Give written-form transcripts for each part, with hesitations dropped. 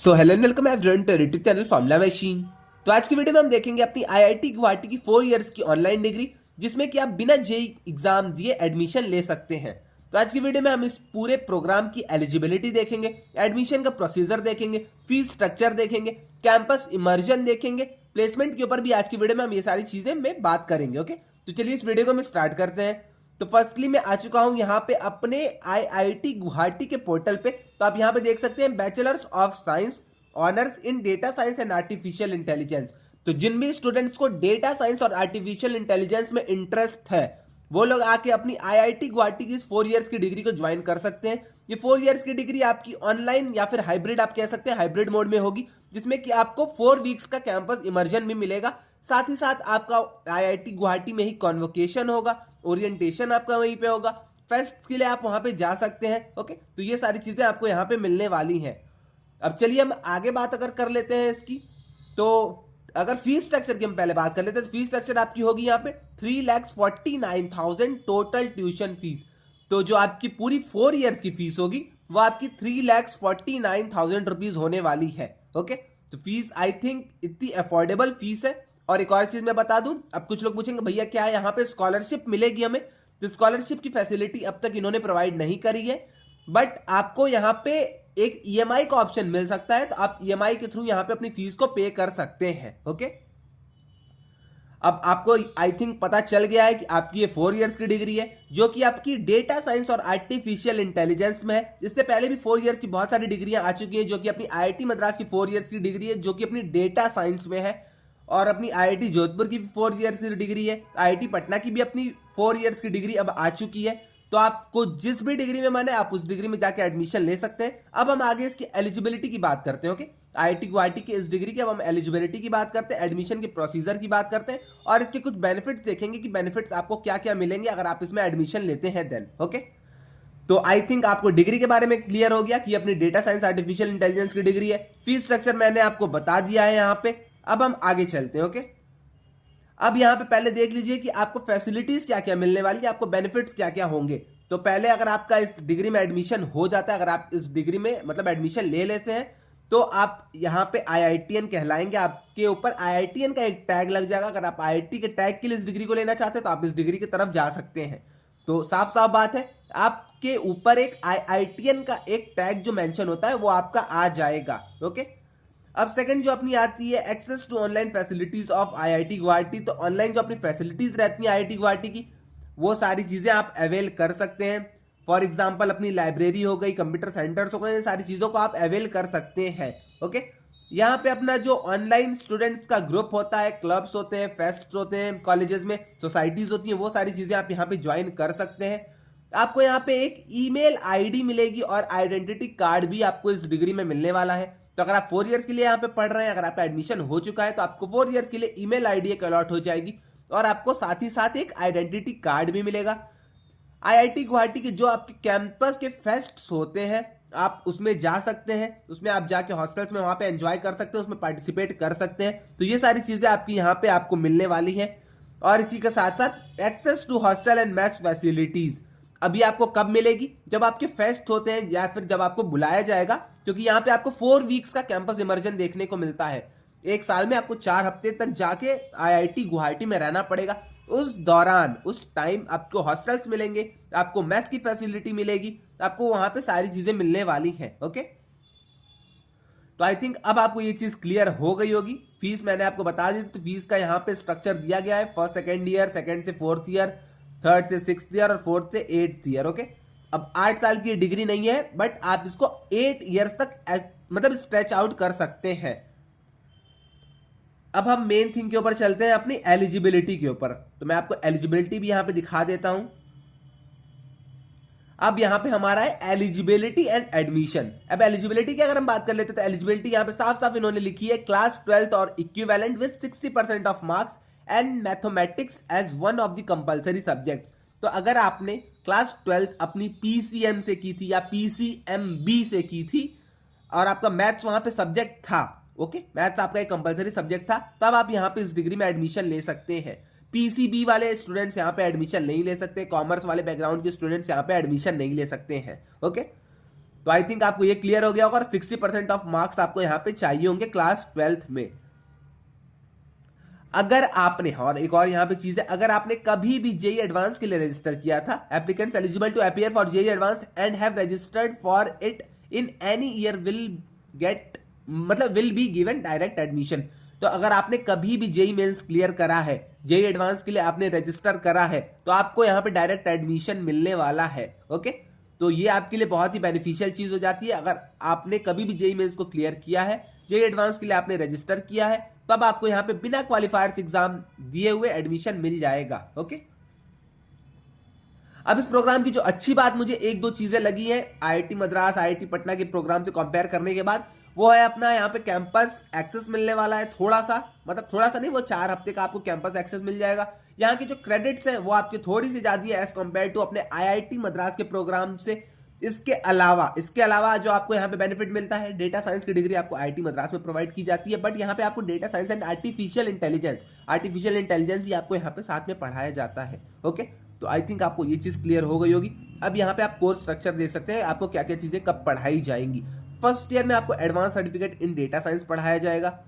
So hello and welcome everyone to YouTube channel Formula Machine. तो आज की video में हम देखेंगे अपनी आईआईटी गुवाहाटी की 4 इयर्स की ऑनलाइन डिग्री, जिसमें कि आप बिना जेई एग्जाम दिए एडमिशन ले सकते हैं। तो आज की वीडियो में हम इस पूरे प्रोग्राम की एलिजिबिलिटी देखेंगे, एडमिशन का प्रोसीजर देखेंगे, फीस स्ट्रक्चर देखेंगे, कैंपस इमर्जन देखेंगे, प्लेसमेंट के ऊपर भी आज की वीडियो में हम ये सारी चीजें में बात करेंगे। ओके, तो चलिए इस वीडियो को हम स्टार्ट करते हैं। तो फर्स्टली मैं आ चुका हूं यहाँ पे अपने आईआईटी गुवाहाटी के पोर्टल पे। तो आप यहाँ पे देख सकते हैं bachelors of science honours in data science and artificial intelligence. तो जिन भी स्टूडेंट्स को डेटा साइंस और आर्टिफिशियल इंटेलिजेंस में इंटरेस्ट है वो लोग आके अपनी आईआईटी गुवाहाटी की इस 4 इयर्स की डिग्री को ज्वाइन कर सकते हैं। ये 4 इयर्स की डिग्री आपकी ऑनलाइन या फिर हाइब्रिड आप कह सकते हैं, हाइब्रिड मोड में होगी, जिसमें कि आपको 4 वीक्स का कैंपस इमर्जन भी मिलेगा। साथ ही साथ आपका आईआईटी गुवाहाटी में ही कॉन्वोकेशन होगा, ओरिएंटेशन आपका वहीं पे होगा, फेस्ट के लिए आप वहां पे जा सकते हैं। ओके, तो ये सारी चीजें आपको यहाँ पे मिलने वाली हैं। अब चलिए हम आगे बात अगर कर लेते हैं इसकी, तो अगर फीस स्ट्रक्चर की हम पहले बात कर लेते हैं तो फीस स्ट्रक्चर आपकी होगी यहाँ पे 3,49,000 टोटल ट्यूशन फीस। तो जो आपकी पूरी 4 इयर्स की फीस होगी वो आपकी 3,49,000 रुपीज होने वाली है। ओके, तो फीस आई थिंक इतनी अफोर्डेबल फीस है। और एक और चीज मैं बता दूं, अब कुछ लोग पूछेंगे भैया क्या यहाँ पे स्कॉलरशिप मिलेगी हमें? तो स्कॉलरशिप की फैसिलिटी अब तक इन्होंने प्रोवाइड नहीं करी है, बट आपको यहाँ पे एक ईएमआई का ऑप्शन मिल सकता है। तो आप ईएमआई के थ्रू यहाँ पे अपनी फीस को पे कर सकते हैं। ओके, अब आपको आई थिंक पता चल गया है कि आपकी ये 4 इयर्स की डिग्री है जो कि आपकी डेटा साइंस और आर्टिफिशियल इंटेलिजेंस में है। इससे पहले भी 4 इयर्स की बहुत सारी डिग्रियां आ चुकी हैं, जो कि अपनी आईआईटी मद्रास की 4 इयर्स की डिग्री है जो कि अपनी डेटा साइंस में है, और अपनी आईआईटी जोधपुर की 4 इयर्स की डिग्री है। आईआईटी पटना की भी अपनी 4 इयर्स की डिग्री अब आ चुकी है। तो आपको जिस भी डिग्री में मन है आप उस डिग्री में जाके एडमिशन ले सकते हैं। अब हम आगे इसकी एलिजिबिलिटी की बात करते हैं। ओके, आईआईटी गुवाहाटी की इस डिग्री की अब हम एलिजिबिलिटी की बात करते हैं, एडमिशन के प्रोसीजर की बात करते हैं, और इसके कुछ बेनिफिट्स देखेंगे कि बेनिफिट्स आपको क्या क्या मिलेंगे अगर आप इसमें एडमिशन लेते हैं देन। ओके, तो आई थिंक आपको डिग्री के बारे में क्लियर हो गया कि अपनी डेटा साइंस आर्टिफिशियल इंटेलिजेंस की डिग्री है। फीस स्ट्रक्चर मैंने आपको बता दिया है यहाँ पे। अब हम आगे चलते हैं। ओके, अब यहाँ पे पहले देख लीजिए कि आपको फैसिलिटीज क्या क्या मिलने वाली है, आपको बेनिफिट्स क्या क्या होंगे। तो पहले अगर आपका इस डिग्री में एडमिशन हो जाता है, अगर आप इस डिग्री में मतलब एडमिशन ले लेते हैं, तो आप यहाँ पे आईआईटीएन कहलाएंगे। आपके ऊपर आईआईटीएन का एक टैग लग जाएगा। अगर आप आईआईटी के टैग के लिए इस डिग्री को लेना चाहते हैं तो आप इस डिग्री की तरफ जा सकते हैं। तो साफ साफ बात है, आपके ऊपर एक आईआईटीएन का एक टैग जो मेंशन होता है वो आपका आ जाएगा। ओके, अब सेकंड जो अपनी आती है access to online facilities of IIT Guwahati. तो ऑनलाइन जो अपनी फैसिलिटीज रहती हैं आईआईटी गुवाहाटी की, वो सारी चीजें आप अवेल कर सकते हैं। फॉर एग्जांपल अपनी लाइब्रेरी हो गई, कंप्यूटर सेंटर्स हो गए, ये सारी चीजों को आप अवेल कर सकते हैं। ओके, यहाँ पे अपना जो ऑनलाइन स्टूडेंट्स का ग्रुप होता है, क्लब्स होते हैं, फेस्ट होते हैं कॉलेजेस में, सोसाइटीज होती हैं, वो सारी चीजें आप यहाँ पे ज्वाइन कर सकते हैं। आपको यहाँ पे एक ईमेल आईडी मिलेगी और आइडेंटिटी कार्ड भी आपको इस डिग्री में मिलने वाला है। तो अगर आप 4 इयर्स के लिए यहाँ पे पढ़ रहे हैं, अगर आपका एडमिशन हो चुका है, तो आपको 4 इयर्स के लिए ईमेल आईडी एक अलॉट हो जाएगी, और आपको साथ ही साथ एक आइडेंटिटी कार्ड भी मिलेगा। आईआईटी गुवाहाटी के जो आपके कैंपस के फेस्ट्स होते हैं आप उसमें जा सकते हैं, उसमें आप जाके हॉस्टल्स में वहां पे एंजॉय कर सकते हैं, उसमें पार्टिसिपेट कर सकते हैं। तो ये सारी चीजें आपकी यहाँ पे आपको मिलने वाली है। और इसी के साथ साथ access to hostel and mess facilities अभी आपको कब मिलेगी? जब आपके फेस्ट होते हैं या फिर जब आपको बुलाया जाएगा, क्योंकि यहाँ पे आपको 4 वीक्स का कैंपस इमर्जन देखने को मिलता है। एक साल में आपको 4 हफ्ते तक जाके आईआईटी गुवाहाटी में रहना पड़ेगा। उस दौरान उस टाइम आपको हॉस्टल्स मिलेंगे, आपको मेस की फैसिलिटी मिलेगी, आपको वहां पे सारी चीजें मिलने वाली हैं। ओके, तो आई थिंक अब आपको ये चीज क्लियर हो गई होगी। फीस मैंने आपको बता दी, तो फीस का यहाँ पे स्ट्रक्चर दिया गया है। फर्स्ट सेकेंड ईयर, सेकेंड से 4th ईयर, थर्ड से 6th ईयर और 4th से 8th ईयर। ओके, अब 8 साल की डिग्री नहीं है, बट आप इसको 8 ईयर्स तक मतलब स्ट्रेच आउट कर सकते हैं। अब हम मेन थिंग के ऊपर चलते हैं, अपनी एलिजिबिलिटी के ऊपर। तो मैं आपको एलिजिबिलिटी भी यहां पे दिखा देता हूं। अब यहां पे हमारा है एलिजिबिलिटी एंड एडमिशन। अब एलिजिबिलिटी की अगर हम बात कर लेते हैं तो एलिजिबिलिटी यहां पे साफ साफ इन्होंने लिखी है, क्लास 12th और equivalent with 60% of marks and mathematics as one of the compulsory subject. तो अगर आपने क्लास 12th अपनी पीसीएम से की थी या पीसीएमबी से की थी और आपका मैथ्स वहां पे सब्जेक्ट था, ओके, मैथ्स आपका एक कंपलसरी सब्जेक्ट था, तब आप यहाँ पे इस डिग्री में एडमिशन ले सकते हैं। पीसीबी वाले स्टूडेंट्स यहाँ पे एडमिशन नहीं ले सकते, कॉमर्स वाले बैकग्राउंड के स्टूडेंट्स यहाँ पे एडमिशन नहीं ले सकते हैं। ओके, तो तो आई थिंक आपको ये क्लियर हो गया होगा। और 60% ऑफ मार्क्स आपको यहाँ पे चाहिए होंगे क्लास 12th में। अगर आपने, और एक और यहाँ पे चीज है, अगर आपने कभी भी जेई एडवांस के लिए रजिस्टर किया था, applicants eligible to appear for JEE advance and have registered for it in any year will be given direct admission. तो अगर आपने कभी भी जेई मेंस क्लियर करा है, जेई एडवांस के लिए आपने रजिस्टर करा है, तो आपको यहाँ पे डायरेक्ट एडमिशन मिलने वाला है। ओके, तो ये आपके लिए बहुत ही बेनिफिशियल चीज हो जाती है। अगर आपने कभी भी जेई मेंस को क्लियर किया है, जेई एडवांस के लिए आपने रजिस्टर किया है, तब आपको यहाँ पे बिना क्वालिफायर्स एग्जाम दिए हुए एडमिशन मिल जाएगा। ओके, अब इस प्रोग्राम की जो अच्छी बात मुझे एक दो चीजें लगी है आईआईटी मद्रास, आईआईटी पटना के प्रोग्राम से कंपेयर करने के बाद, वो है अपना यहाँ पे कैंपस एक्सेस मिलने वाला है थोड़ा सा, मतलब थोड़ा सा नहीं, वो 4 हफ्ते का आपको कैंपस एक्सेस मिल जाएगा। यहाँ की जो क्रेडिट्स है वो आपकी थोड़ी सी ज्यादा है एज कंपेयर टू अपने आईआईटी मद्रास के प्रोग्राम से। इसके अलावा जो आपको यहाँ पे बेनिफिट मिलता है, डेटा साइंस की डिग्री आपको आईआईटी मद्रास में प्रोवाइड की जाती है, बट यहाँ पे आपको data science and artificial intelligence भी आपको यहाँ पे साथ में पढ़ाया जाता है। ओके, तो आई थिंक आपको ये चीज क्लियर हो गई होगी। अब यहाँ पे आप कोर्स स्ट्रक्चर देख सकते हैं, आपको क्या क्या चीजें कब पढ़ाई जाएंगी। फर्स्ट ईयर में आपको advance certificate in data science पढ़ाया जाएगा,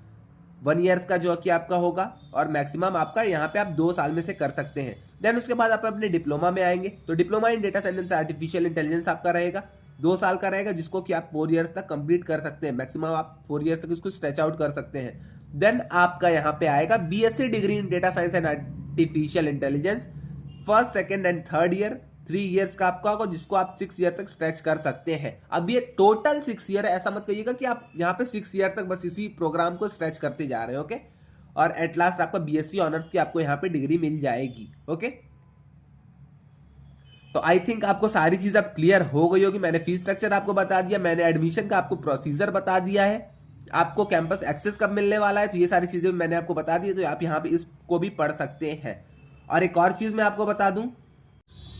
1 ईयर का जो कि आपका होगा, और मैक्सिमम आपका यहाँ पे आप 2 साल में से कर सकते हैं। देन उसके बाद आप अपने डिप्लोमा में आएंगे, तो diploma in data science and artificial intelligence आपका रहेगा, 2 साल का रहेगा, जिसको कि आप 4 ईयर्स तक कंप्लीट कर सकते हैं। मैक्सिमम आप 4 ईयर्स तक इसको स्ट्रेच आउट कर सकते हैं। देन आपका यहाँ पे आएगा BSc degree in data science and artificial intelligence, first, second and third year 3 years का आपका होगा, जिसको आप 6 ईयर तक स्ट्रेच कर सकते हैं। अब ये टोटल 6 ईयर है, ऐसा मत कहिएगा कि आप यहाँ पे 6 ईयर तक बस इसी प्रोग्राम को स्ट्रेच करते जा रहे हो। ओके, और एट लास्ट आपका बीएससी ऑनर्स की आपको यहाँ पे डिग्री मिल जाएगी। ओके, तो आई थिंक आपको सारी चीज अब क्लियर हो गई होगी। मैंने फीस स्ट्रक्चर आपको बता दिया, मैंने एडमिशन का आपको प्रोसीजर बता दिया है, आपको कैंपस एक्सेस कब मिलने वाला है, तो ये सारी चीजें मैंने आपको बता दी, तो आप यहाँ पे इसको भी पढ़ सकते हैं। और एक और चीज मैं आपको बता दूं,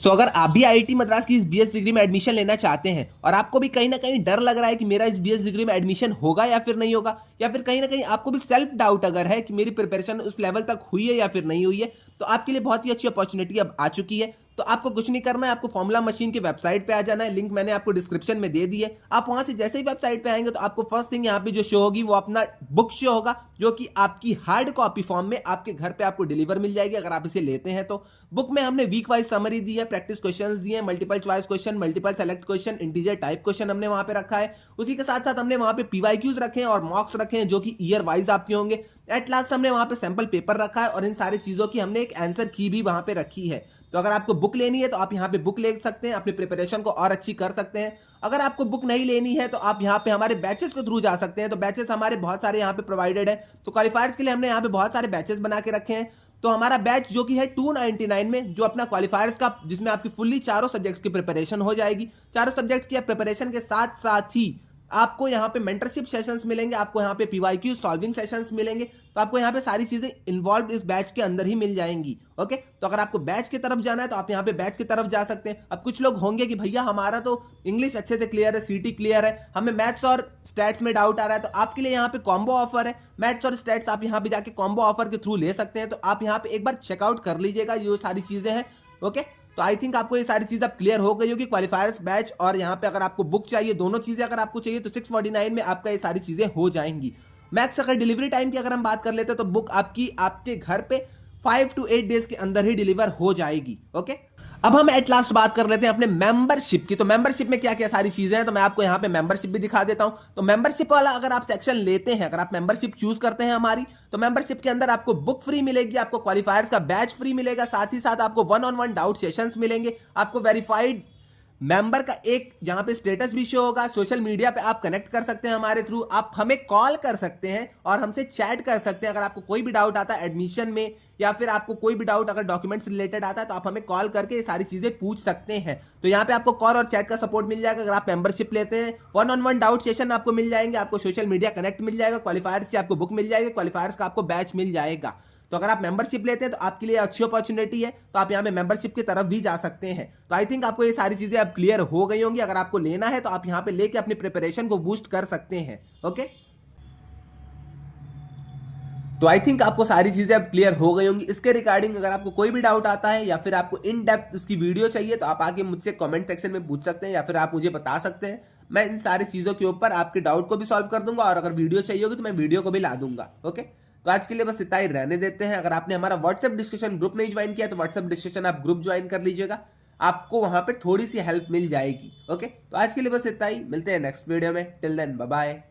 तो अगर आप भी आईआईटी मद्रास की इस बीएस डिग्री में एडमिशन लेना चाहते हैं और आपको भी कहीं ना कहीं डर लग रहा है कि मेरा इस बीएस डिग्री में एडमिशन होगा या फिर नहीं होगा, या फिर कहीं ना कहीं आपको भी सेल्फ डाउट अगर है कि मेरी प्रिपरेशन उस लेवल तक हुई है या फिर नहीं हुई है, तो आपके लिए बहुत ही अच्छी अपॉर्चुनिटी अब आ चुकी है। तो आपको कुछ नहीं करना है, आपको फॉर्मूला मशीन की वेबसाइट पे आ जाना है, लिंक मैंने आपको डिस्क्रिप्शन में दे दी है। आप वहां से जैसे ही वेबसाइट पे आएंगे तो आपको फर्स्ट थिंग यहाँ पे जो शो होगी वो अपना बुक शो होगा, जो कि आपकी हार्ड कॉपी फॉर्म में आपके घर पे आपको डिलीवर मिल जाएगी अगर आप इसे लेते हैं तो। बुक में हमने वीक वाइज समरी दी है, प्रैक्टिस क्वेश्चंस दिए हैं, multiple choice question, multiple select question, integer type question हमने वहां पे रखा है। उसी के साथ साथ हमने वहां पे पीवाईक्यूज रखे हैं और मॉक्स रखे हैं, जो कि ईयर वाइज आपके होंगे। एट लास्ट हमने वहां पे सैंपल पेपर रखा है, और इन सारी चीजों की हमने एक आंसर की भी वहां पे रखी है। तो अगर आपको बुक लेनी है तो आप यहाँ पे बुक ले सकते हैं, अपनी प्रिपरेशन को और अच्छी कर सकते हैं। अगर आपको बुक नहीं लेनी है तो आप यहाँ पे हमारे बैचेस के थ्रू जा सकते हैं। तो बैचेस हमारे बहुत सारे यहाँ पे प्रोवाइडेड है। तो क्वालिफायर्स के लिए हमने यहाँ पे बहुत सारे बैचेस बना के रखे हैं। तो हमारा बैच जो कि है 299 में, जो अपना क्वालिफायर्स का, जिसमें आपकी फुल्ली चारों सब्जेक्ट्स की प्रिपरेशन हो जाएगी। चारों सब्जेक्ट्स की प्रिपरेशन के साथ साथ ही आपको यहाँ पे मेंटरशिप सेशंस मिलेंगे, आपको यहाँ पे पीवाईक्यू सॉल्विंग सेशंस मिलेंगे। तो आपको यहाँ पे सारी चीजें इन्वॉल्व इस बैच के अंदर ही मिल जाएंगी। ओके, तो अगर आपको बैच की तरफ जाना है तो आप यहाँ पे बैच की तरफ जा सकते हैं। अब कुछ लोग होंगे कि भैया हमारा तो इंग्लिश अच्छे से क्लियर है, सीटी क्लियर है, हमें मैथ्स और स्टैट्स में डाउट आ रहा है, तो आपके लिए यहाँ पे कॉम्बो ऑफर है। मैथ्स और स्टैट्स आप यहाँ पे जाके कॉम्बो ऑफर के थ्रू ले सकते हैं। तो आप यहाँ पे एक बार चेकआउट कर लीजिएगा, ये सारी चीजें हैं। ओके, तो आई थिंक आपको ये सारी चीज अब क्लियर हो गई होगी, क्वालिफायर्स बैच, और यहाँ पे अगर आपको बुक चाहिए, दोनों चीजें अगर आपको चाहिए तो 649 में आपका ये सारी चीजें हो जाएंगी। मैक्स अगर डिलीवरी टाइम की अगर हम बात कर लेते हैं तो बुक आपकी आपके घर पे 5 to 8 डेज के अंदर ही डिलीवर हो जाएगी। ओके, अब हम एट लास्ट बात कर लेते हैं अपने मेंबरशिप की। तो मेंबरशिप में क्या क्या सारी चीजें हैं, तो मैं आपको यहाँ पे मेंबरशिप भी दिखा देता हूं। तो मेंबरशिप वाला अगर आप सेक्शन लेते हैं, अगर आप मेंबरशिप चूज करते हैं हमारी, तो मेंबरशिप के अंदर आपको बुक फ्री मिलेगी, आपको क्वालिफायर्स का बैच फ्री मिलेगा, साथ ही साथ आपको 1-on-1 डाउट सेशंस मिलेंगे, आपको वेरीफाइड मेंबर का एक यहाँ पे स्टेटस भी शो होगा। सोशल मीडिया पे आप कनेक्ट कर सकते हैं हमारे थ्रू, आप हमें कॉल कर सकते हैं और हमसे चैट कर सकते हैं। अगर आपको कोई भी डाउट आता है एडमिशन में, या फिर आपको कोई भी डाउट अगर डॉक्यूमेंट्स रिलेटेड आता है, तो आप हमें कॉल करके ये सारी चीजें पूछ सकते हैं। तो यहाँ पे आपको कॉल और चैट का सपोर्ट मिल जाएगा अगर आप मेंबरशिप लेते हैं। 1-on-1 डाउट सेशन आपको मिल जाएंगे, आपको सोशल मीडिया कनेक्ट मिल जाएगा, क्वालिफायर्स की आपको बुक मिल जाएगी, क्वालिफायर्स का आपको बैच मिल जाएगा। तो अगर आप मेंबरशिप लेते हैं तो आपके लिए अच्छी अपॉर्चुनिटी है, तो आप यहाँ पे मेंबरशिप की तरफ भी जा सकते हैं। तो आई थिंक आपको ये सारी चीजें अब क्लियर हो गई होंगी। अगर आपको लेना है तो आप यहाँ पे लेके अपनी प्रिपरेशन को बूस्ट कर सकते हैं। ओके, तो आई थिंक आपको सारी चीजें अब क्लियर हो गई होंगी। इसके रिगार्डिंग अगर आपको कोई भी डाउट आता है या फिर आपको इन डेप्थ इसकी वीडियो चाहिए, तो आप आके मुझसे कमेंट सेक्शन में पूछ सकते हैं, या फिर आप मुझे बता सकते हैं। मैं इन सारी चीज़ों के ऊपर आपके डाउट को भी सॉल्व कर दूंगा, और अगर वीडियो चाहिए होगी तो मैं वीडियो को भी ला दूंगा। ओके, तो आज के लिए बस इतना ही रहने देते हैं। अगर आपने हमारा व्हाट्सएप डिस्कशन ग्रुप नहीं ज्वाइन किया तो व्हाट्सएप डिस्कशन आप ग्रुप ज्वाइन कर लीजिएगा, आपको वहां पे थोड़ी सी हेल्प मिल जाएगी। ओके, तो आज के लिए बस इतना ही, मिलते हैं नेक्स्ट वीडियो में। Till then bye bye.